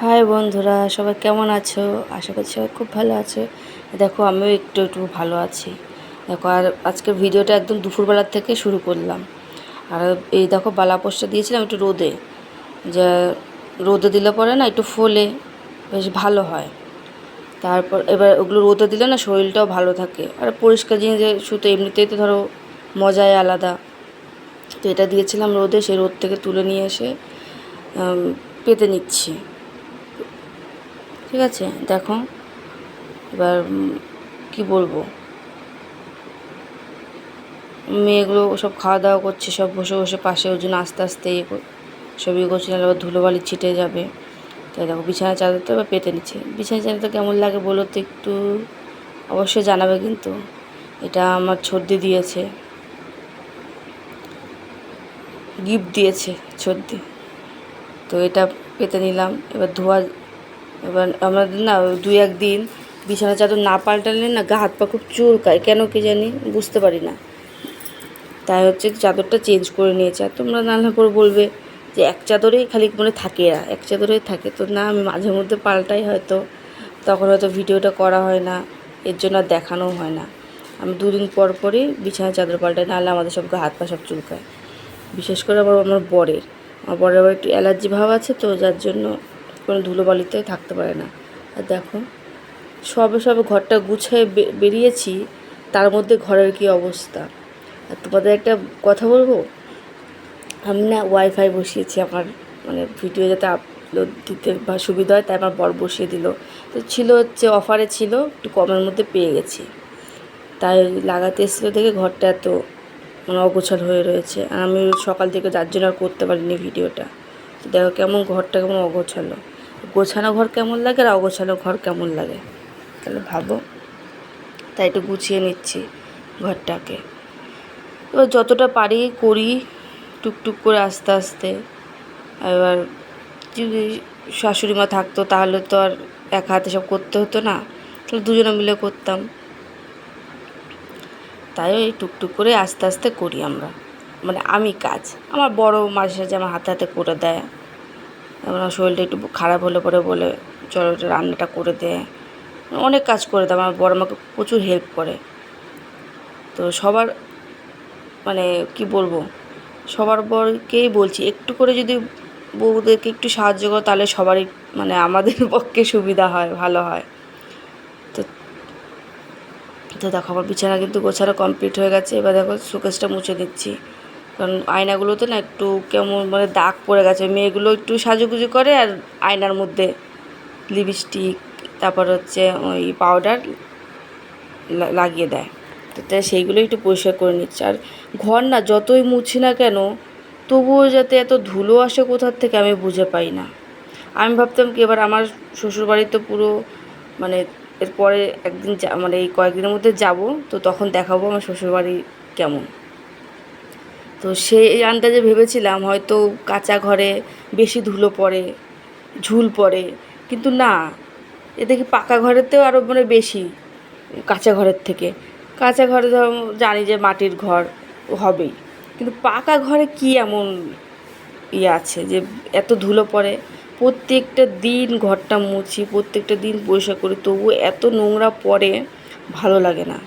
High বন্ধুরা, সবাই কেমন আছো? আশা করছি সবাই খুব ভালো আছো। দেখো আমিও একটু একটু ভালো আছি। দেখো আর আজকের ভিডিওটা একদম দুপুরবেলার থেকে শুরু করলাম। আর এই দেখো বালা পোস্টটা দিয়েছিলাম একটু রোদে, যে রোদে দিলে পরে না একটু ফোলে, বেশ ভালো হয়। তারপর এবার ওগুলো রোদে দিলে না শরীরটাও ভালো থাকে। আর পরিষ্কার জিনিসের শুধু এমনিতেই তো ধরো মজাই আলাদা। তো এটা দিয়েছিলাম রোদে, সেই রোদ থেকে তুলে নিয়ে এসে পেতে নিচ্ছি। ঠিক আছে, দেখো এবার কি বলবো, মেয়েগুলো সব খাওয়া দাওয়া করছে, সব বসে বসে পাশে, ওই জন্য আস্তে আস্তে সব ইয়ে করছে, নাহলে আবার ধুলোবালি ছিটে যাবে। তাই দেখো বিছানা চাদর তো এবার পেতে নিচ্ছে। বিছানা চাদরটা কেমন লাগে বলো তো একটু, অবশ্যই জানাবে কিন্তু। এটা আমার ছর্দি দিয়েছে, গিফট দিয়েছে ছর্দি। তো এটা পেতে নিলাম। এবার ধোয়া, এবার আমাদের না দুই একদিন বিছানা চাদর না পাল্টালে না গা হাত পা খুব চুলকায়, কেন কি জানি বুঝতে পারি না। তাই হচ্ছে চাদরটা চেঞ্জ করে নিয়েছে। আর তোমরা নানা করে বলবে যে এক চাদরেই খালি মানে থাকে, এক চাদরেই থাকে। তো না, আমি মাঝে মধ্যে পাল্টাই, হয়তো তখন হয়তো ভিডিওটা করা হয় না, এর জন্য আর দেখানোও হয় না। আমি দুদিন পর পরই বিছানার চাদর পাল্টাই, নাহলে আমাদের সব গা হাত পা সব চুলকায়। বিশেষ করে আমার বরের আবার একটু অ্যালার্জি ভাব আছে, তো যার জন্য কোনো ধুলোবালিতে থাকতে পারে না। আর দেখো সবে সবে ঘরটা গুছিয়ে বেরিয়েছি, তার মধ্যে ঘরের কী অবস্থা। আর তোমাদের একটা কথা বলবো, আমি না ওয়াইফাই বসিয়েছি আমার, মানে ভিডিও যাতে আপলোড দিতে বা সুবিধা হয়, তাই আমার বর বসিয়ে দিল। তো ছিল হচ্ছে অফারে ছিল, একটু কমের মধ্যে পেয়ে গেছি, তাই লাগাতে এসেছিলো দেখে ঘরটা এত মানে অগোছাল হয়ে রয়েছে। আর আমি সকাল থেকে যার জন্য আর করতে পারিনি ভিডিওটা। তো দেখো কেমন ঘরটা কেমন অগোছালো। গোছানো ঘর কেমন লাগে আর অগোছালো ঘর কেমন লাগে, তাহলে ভাবো। তাই একটু গুছিয়ে নিচ্ছি ঘরটাকে। এবার যতটা পারি করি টুকটুক করে আস্তে আস্তে। এবার যদি শাশুড়ি মা থাকতো তাহলে তো আর এক হাতে সব করতে হতো না, তাহলে দুজনে মিলে করতাম। তাই ওই টুকটুক করে আস্তে আস্তে করি আমরা, মানে আমি কাজ। আমার বড় মাঝে সাঝে আমার হাতে হাতে করে দেয়। আমার শরীরটা একটু খারাপ হলে পরে বলে চলো রান্নাটা করে দেয়, অনেক কাজ করে দেয়। আমার বড় আমাকে প্রচুর হেল্প করে। তো সবার মানে কি বলবো, সবার বরকেই বলছি একটু করে যদি বউদেরকে একটু সাহায্য করো, তাহলে সবারই মানে আমাদের পক্ষে সুবিধা হয়, ভালো হয়। তো তো দেখো আমার বিছানা কিন্তু গোছানো কমপ্লিট হয়ে গেছে। এবার দেখো শোকেসটা মুছে দিচ্ছি, কারণ আয়নাগুলোতে না একটু কেমন মানে দাগ পড়ে গেছে। মেয়েগুলো একটু সাজুগুজু করে আর আয়নার মধ্যে লিপস্টিক, তারপর হচ্ছে ওই পাউডার লাগিয়ে দেয়। তো তাই সেইগুলো একটু পরিষ্কার করে নিচ্ছে। আর ঘর না যতই মুছি না কেন, তবুও যাতে এত ধুলো আসে কোথার থেকে আমি বুঝে পাই না। আমি ভাবতাম কি এবার আমার শ্বশুরবাড়ি তো পুরো মানে এরপরে একদিন মানে এই কয়েকদিনের মধ্যে যাব, তো তখন দেখাবো আমার শ্বশুরবাড়ি কেমন। তো সেই আন্দাজে ভেবেছিলাম হয়তো কাঁচা ঘরে বেশি ধুলো পড়ে, ঝুল পড়ে, কিন্তু না, এ দেখি পাকা ঘরেতেও আরও মানে বেশি কাঁচা ঘরের থেকে। কাঁচা ঘরে ধর জানি যে মাটির ঘর হবেই, কিন্তু পাকা ঘরে কি এমন ইয়ে আছে যে এত ধুলো পড়ে। প্রত্যেকটা দিন ঘরটা মুছি, প্রত্যেকটা দিন পরিষ্কার করি, তবুও এত নোংরা পড়ে, ভালো লাগে না।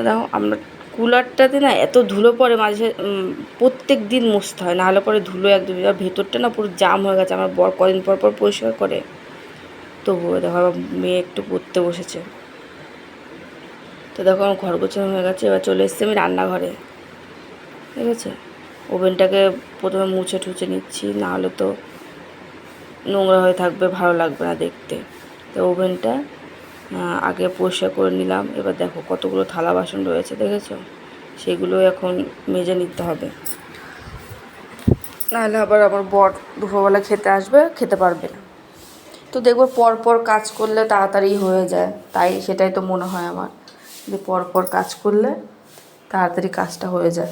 দেখো আমরা কুলারটাতে না এত ধুলো পড়ে, মাঝে প্রত্যেক দিন মুছতে হয়, নাহলে পরে ধুলো একদম। আর ভেতরটা না পুরো জাম হয়ে গেছে। আমার বর কদিন পর পর পরিষ্কার করে, তবুও দেখো আবার মেয়ে একটু পড়তে বসেছে। তো দেখো আমার ঘর গোছানো হয়ে গেছে। এবার চলে এসেছি আমি রান্নাঘরে। ঠিক আছে, ওভেনটাকে প্রথমে মুছে ঠুছে নিচ্ছি, নাহলে তো নোংরা হয়ে থাকবে, ভালো লাগবে না দেখতে। তো ওভেনটা আগে পরিষ্কার করে নিলাম। এবার দেখো কতগুলো থালা বাসন রয়েছে, দেখেছো? সেগুলো এখন মেজে নিতে হবে, নাহলে আবার আমার বর দুপুরবেলা খেতে আসবে, খেতে পারবে না। তো দেখবো পর পর কাজ করলে তাড়াতাড়ি হয়ে যায়, তাই সেটাই তো মনে হয় আমার, যে পর পর কাজ করলে তাড়াতাড়ি কাজটা হয়ে যায়।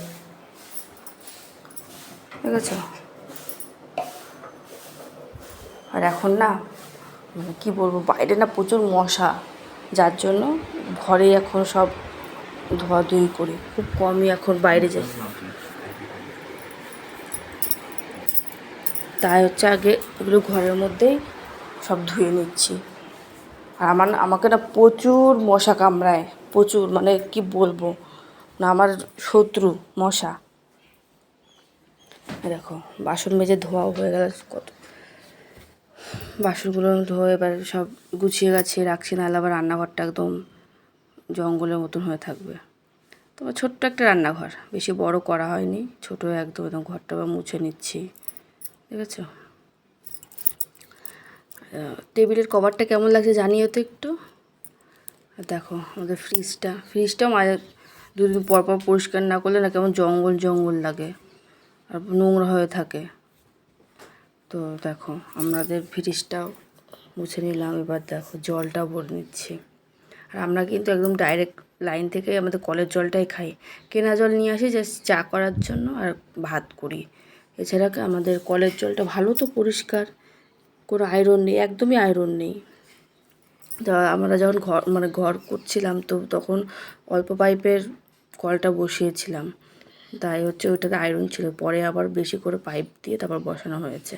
ঠিক আছে। আর এখন না মানে কী বলবো, বাইরে না প্রচুর মশা, যার জন্য ঘরেই এখন সব ধোয়াধুয়ি করি, খুব কমই এখন বাইরে যাই। তাই হচ্ছে আগে এগুলো ঘরের মধ্যেই সব ধুয়ে নিচ্ছি। আর আমাকে না প্রচুর মশা কামড়ায়, প্রচুর, মানে কি বলবো না, আমার শত্রু মশা। দেখো বাসন মেজে ধোয়াও হয়ে গেল, কত বাসনগুলো ধোয়া এবার সব গুছিয়ে গাছিয়ে রাখছি, নাহলে আবার রান্নাঘরটা একদম জঙ্গলের মতন হয়ে থাকবে। তো ছোট্ট একটা রান্নাঘর, বেশি বড় করা হয়নি, ছোটো একদম একদম ঘরটা আবার মুছে নিচ্ছি, দেখেছো। টেবিলের কভারটা কেমন লাগছে জানিও তো একটু। আর দেখো আমাদের ফ্রিজটাও মাঝে দুদিন পর পর পরিষ্কার না করলে না কেমন জঙ্গল জঙ্গল লাগে আর নোংরা হয়ে থাকে। তো দেখো আমাদের ফ্রিজটাও মুছে নিলাম, এবার দেখো জলটাও ভরে নিচ্ছি। আর আমরা কিন্তু একদম ডাইরেক্ট লাইন থেকে আমাদের কলের জলটাই খাই, কেনা জল নিয়ে আসি জাস্ট চা করার জন্য আর ভাত করি। এছাড়া আমাদের কলের জলটা ভালো, তো পরিষ্কার, কোনো আয়রন নেই, একদমই আয়রন নেই। তা আমরা যখন ঘর করছিলাম তো তখন অল্প পাইপের কলটা বসিয়েছিলাম, তাই হচ্ছে ওইটাতে আয়রন ছিল, পরে আবার বেশি করে পাইপ দিয়ে তারপর বসানো হয়েছে।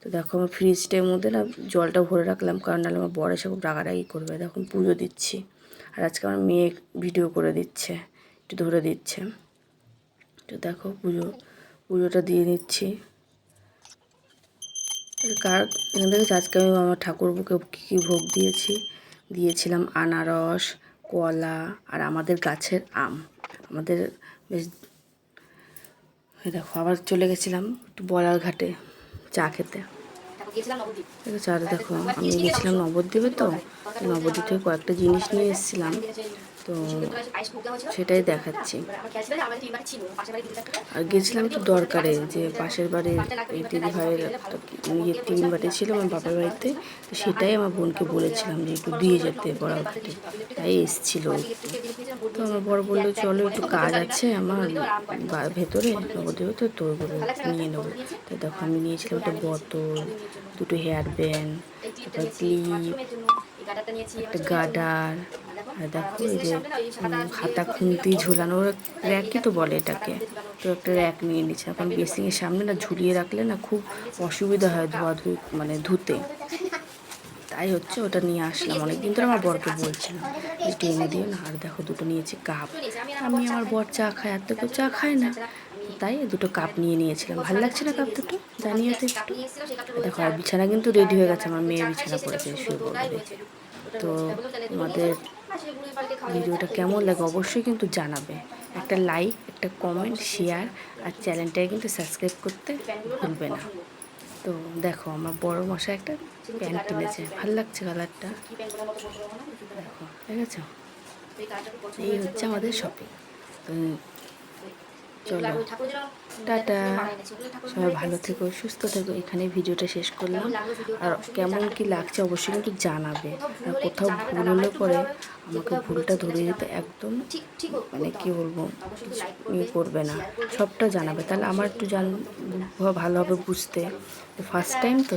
তো দেখো আমার ফ্রিজটার মধ্যে না জলটা ভরে রাখলাম, কারণ নাহলে আমার বর এসে খুব রাগারাগি করবে। দেখুন পুজো দিচ্ছি, আর আজকে আমার মেয়ে ভিডিও করে দিচ্ছে, একটু ধরে দিচ্ছে। তো দেখো পুজোটা দিয়ে নিচ্ছি। এখান থেকে আজকে আমি আমার ঠাকুরকে কী ভোগ দিয়েছিলাম আনারস, কলা আর আমাদের গাছের আম। আমাদের বেশ, দেখো আবার চলে গেছিলাম একটু বলার ঘাটে চা খেতে, ঠিক আছে। আর দেখো আমি গেছিলাম নবদ্বীপে, তো নবদ্বীপ থেকে কয়েকটা জিনিস নিয়ে এসেছিলাম, তো সেটাই দেখাচ্ছি। আর গেছিলাম একটু দরকারে, যে পাশের বাড়ির এই দিদি ভাইয়ের একটা ইয়ে টিফিন বাটি ছিল আমার বাবার বাড়িতে, তো সেটাই আমার বোনকে বলেছিলাম যে একটু দিয়ে যেতে বড়ার ঘাটে, তাই এসেছিলো। তো আমার বড় বললো চলো একটু কাজ আছে আমার ভেতরে নবদ্বীপে, তো ওগুলো নিয়ে নেবো। তো দেখো আমি নিয়েছিলাম একটা বোতল, দুটো হেয়ার ব্যান্ড, তারপর ক্লিপ, একটা গার্ডার, আর দেখো এই যে হাতা খুন্তি ঝুলানো র্যাকই তো বলে এটাকে, তো একটা র্যাক নিয়ে নিচ্ছে। এখন বেসিংয়ের সামনে না ঝুলিয়ে রাখলে না খুব অসুবিধা হয় মানে ধুতে, তাই হচ্ছে ওটা নিয়ে আসলাম। অনেকদিন ধরে আমার বরকে বলছিলাম একটু এনে দিও না। আর দেখো দুটো নিয়েছি কাপ, আমি আমার বর চা খায়, আর তো কেউ চা খায় না, তাই দুটো কাপ নিয়েছিলাম। ভালো লাগছে না কাপ দুটো, জানিও তো একটু। দেখো আর বিছানা কিন্তু রেডি হয়ে গেছে, আমার মেয়ে বিছানা করেছে, শুয়ে পড়বে দেখে। তো আমাদের ভিডিওটা কেমন লাগে অবশ্যই কিন্তু জানাবে, একটা লাইক, একটা কমেন্ট, শেয়ার আর চ্যানেলটাকে কিন্তু সাবস্ক্রাইব করতে ভুলবে না। তো দেখো আমার বড় মশাই একটা প্যান্ট কিনেছে, ভালো লাগছে কালারটা, দেখো ঠিক আছে। এই হচ্ছে আমাদের শপিং। তো চলো টাটা, সবাই ভালো থেকো, সুস্থ থেকো, এখানে ভিডিওটা শেষ করলাম। আর কেমন কি লাগছে অবশ্যই কিন্তু জানাবে, আর কোথাও ভুল হলে পরে আমাকে ভুলটা ধরিয়ে দিতে একদম, মানে কি বলবো, ইয়ে করবে না, সবটা জানাবে, তাহলে আমার একটু ভালো হবে বুঝতে, ফার্স্ট টাইম তো।